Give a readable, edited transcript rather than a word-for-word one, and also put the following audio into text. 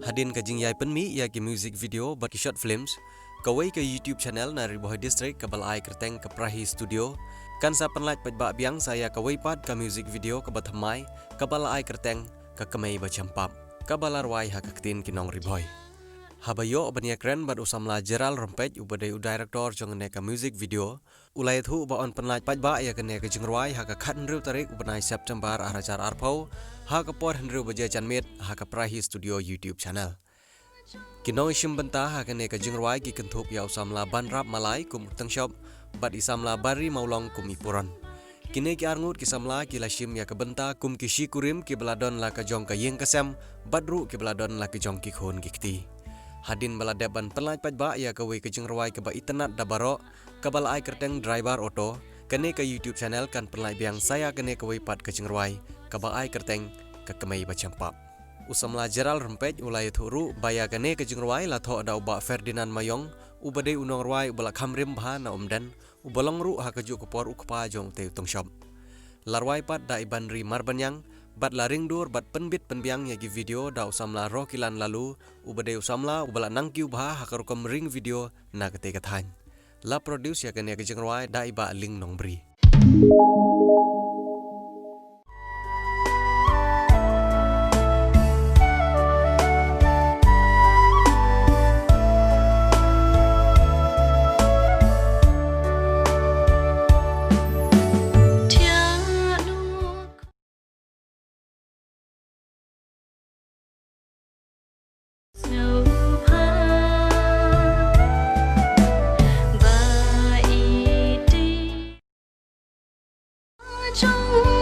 Hadin ka jingyay penmi ya ki music video bat ki short films. Kawai ke YouTube channel na Ribohoi District ke Balai Kerteng ke Prahi Studio. Kan sa penlait pajbak biang saya kawai pad ke music video ke Bathamai ke Balai Kerteng ke Kemei Bacampap. Ke Balarwai hakaktin kinong Ribohoi. Habayo bania keren bad usamla jeral rompet ubadai director jongene ka music video. Ulai thu ba on penlait pajbak ya kene ke jingrwai haka khat nriu tarik ubanai September arajar arpau haka por nriu baje chanmit haka Prahi Studio YouTube channel. Kinong isim bentah hakane ka jingrwai ki kentup ya usamla banrap malai kum tengshop bad isamla bari maulong kum ipuron. Kine ki arngut ki samla ki lashim ya ka benta kum ki shikurim ki beladon la ka jong ka yeng kasem badru ki beladon la ki jong ki khon ki kti. Hadin baladeban penlait pajba ya ka we ka jingrwai ka ba internet dabaro ka balai kerteng driver auto kane ka YouTube channel kan penlait biang saya kane ka we pat ka jingrwai ka balai kerteng ka Kemei Bacampap. Usamla jeral rempet ulai thuru baya kane ke jingrwai la tho da uba Ferdinand Mayong ubade unong rwai ubala khamrim bha na umdan ubalong ru ha kaju kopor ukpa jong te tongshop larwai pat da ibanri marbanyang bat laring dur bat penbit penbiang yagi video da usamla rokilan lalu ubade usamla ubala nangkiu bha ha karukom ring video na kate kathan la produce ya kane ke jingrwai da iba ling nongbri. Trong